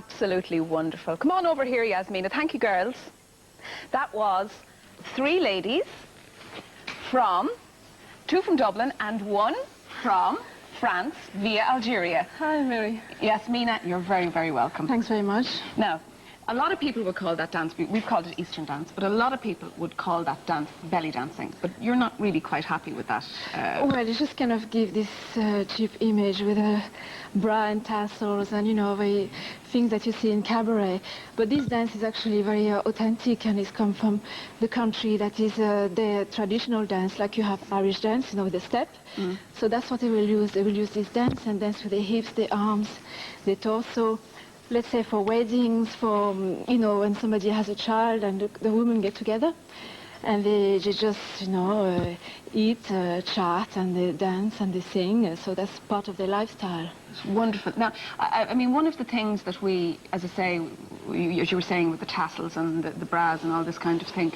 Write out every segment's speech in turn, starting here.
absolutely wonderful. Come on over here, Yasmina. Thank you, girls. That was 3 ladies two from Dublin and 1 from France via Algeria. Hi, Mary. Yasmina, you're very, very welcome. Thanks very much. Now, a lot of people would call that dance, we've called it Eastern dance, but a lot of people would call that dance belly dancing. But you're not really quite happy with that. Well, it just kind of give this cheap image with a bra and tassels and, you know, the things that you see in cabaret. But this dance is actually very authentic, and it's come from the country that is their traditional dance, like you have Irish dance, you know, with the step. So that's what they will use. They will use this dance and dance with their hips, their arms, their torso. Let's say for weddings, for, you know, when somebody has a child and the women get together and they just, you know, eat, chat, and they dance and they sing. So that's part of their lifestyle. It's wonderful. Now, I mean, one of the things that we, as I say, as you were saying with the tassels and the bras and all this kind of thing,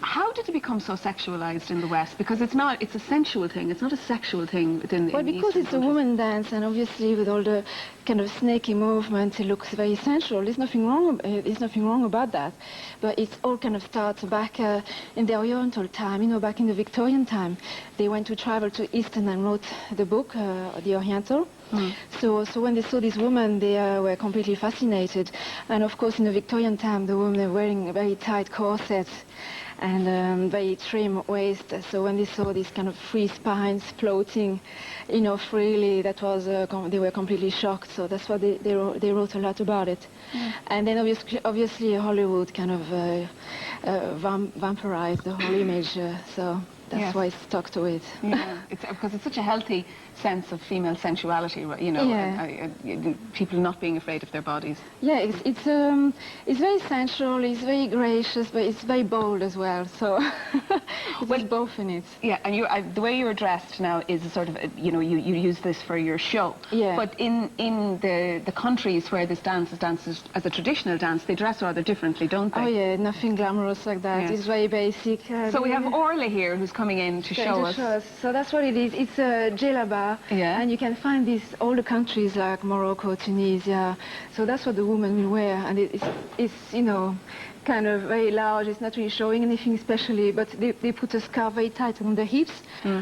how did it become so sexualized in the West? Because it's a sensual thing, it's not a sexual thing within the Well, because it's a woman dance, and obviously with all the kind of snaky movements, it looks very sensual. There's nothing wrong about that. But it all kind of starts back in the Oriental time, you know, back in the Victorian time. They went to travel to Eastern and wrote the book, The Oriental. So when they saw this woman, they were completely fascinated. And of course, in the Victorian time, the women were wearing very tight corsets and very trim waist. So when they saw these kind of free spines floating, you know, freely, that was they were completely shocked. So that's why they wrote a lot about it. And then obviously Hollywood kind of vampirized the whole image. So that's why it stuck to it. Yeah, because it's such a healthy sense of female sensuality, you know, and, people not being afraid of their bodies. Yeah, it's very sensual, it's very gracious, but it's very bold as well. So it's both in it. Yeah, and the way you're dressed now is a sort of, you know, you use this for your show. Yeah. But in the countries where this dance is danced as a traditional dance, they dress rather differently, don't they? Oh yeah, nothing glamorous like that. Yes. It's very basic. So we have Orla here who's coming in to show us. So that's what it is. It's a djellaba. Yeah. And you can find this all the countries like Morocco, Tunisia. So that's what the women will wear, and it's you know, kind of very large. It's not really showing anything especially, but they put a scarf very tight on the hips,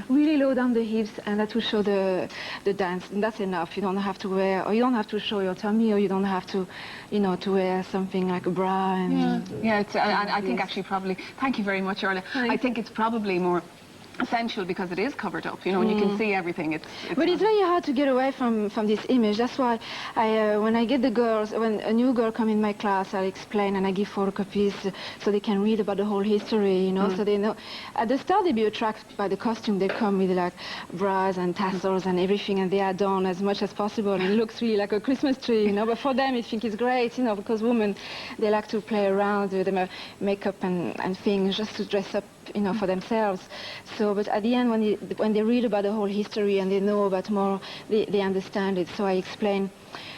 really low down the hips, and that will show the dance. And that's enough. You don't have to wear, or you don't have to show your tummy, or you don't have to, you know, to wear something like a bra. And It's, I think actually probably. Thank you very much, Orla. I think it's probably more essential because it is covered up, you know, and you can see everything. But it's very hard to get away from this image. That's why when I get the girls, when a new girl come in my class, I explain and I give photocopies so they can read about the whole history, you know, so they know. At the start they be attracted by the costume. They come with like bras and tassels and everything, and they add on as much as possible, and it looks really like a Christmas tree, you know, but for them I think it's great, you know, because women, they like to play around with their makeup and things just to dress up, you know, for themselves. So, but at the end, when they read about the whole history and they know about more, they understand it. So I explain,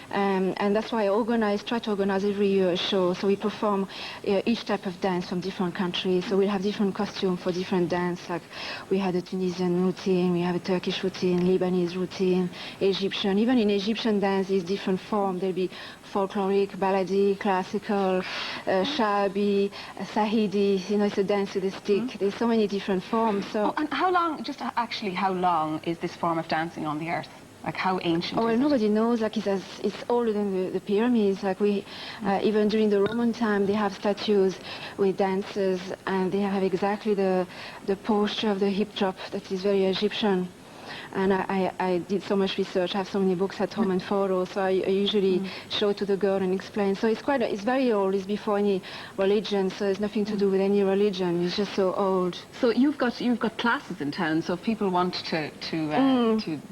and that's why I try to organize every year a show. So we perform each type of dance from different countries. So we'll have different costumes for different dance. Like we had a Tunisian routine, we have a Turkish routine, Lebanese routine, Egyptian. Even in Egyptian dance, there's different forms. There'll be folkloric, balladi, classical, shabi, sahidi. You know, it's a dance with a stick. There's so many different forms. So. Oh, and how long? Just actually, how long is this form of dancing on the earth? Like, how ancient is it? Nobody knows. Like, it's older than the pyramids. Like, even during the Roman time, they have statues with dancers, and they have exactly the posture of the hip drop that is very Egyptian. And I did so much research. I have so many books at home and photos, so I usually show it to the girl and explain. So it's very old. It's before any religion, so it's nothing to do with any religion. It's just so old. So you've got classes in town. So if people want to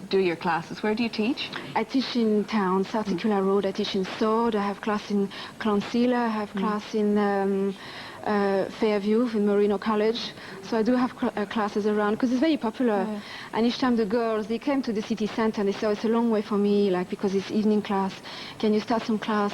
do your classes, where do you teach? I teach in town, South Circular Road. I teach in Sword. I have class in Clonsilla. I have class in Fairview in Marino College. So I do have classes around because it's very popular. Yeah. And each time the girls, they came to the city center and they said, oh, it's a long way for me, like, because it's evening class. Can you start some class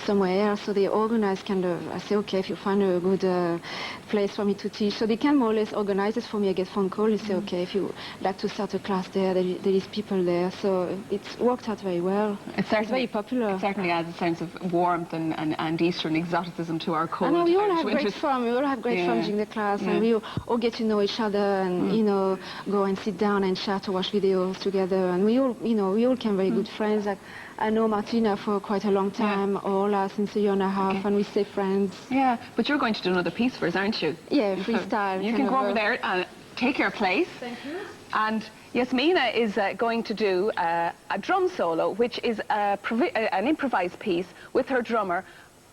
somewhere else? So they organize kind of, I say, okay, if you find a good place for me to teach. So they can more or less organize it for me. I get phone call, they say, okay, if you like to start a class there, there is people there. So it's worked out very well. It's very popular. It certainly adds a sense of warmth and Eastern exoticism to our cold. I know we all have winters. great fun. We all have great fun during the class, and we all get to know each other, and you know, go and sit down and chat or watch videos together, and we all, you know, we all became very good friends. Like, I know Martina for quite a long time, Ola since a year and a half, and we stay friends. Yeah, but you're going to do another piece for us, aren't you? Yeah, freestyle. You can go over there and take your place. Thank you. And Yasmina is going to do a drum solo, which is an improvised piece with her drummer,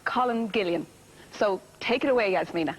Colin Gillian. So take it away, Yasmina.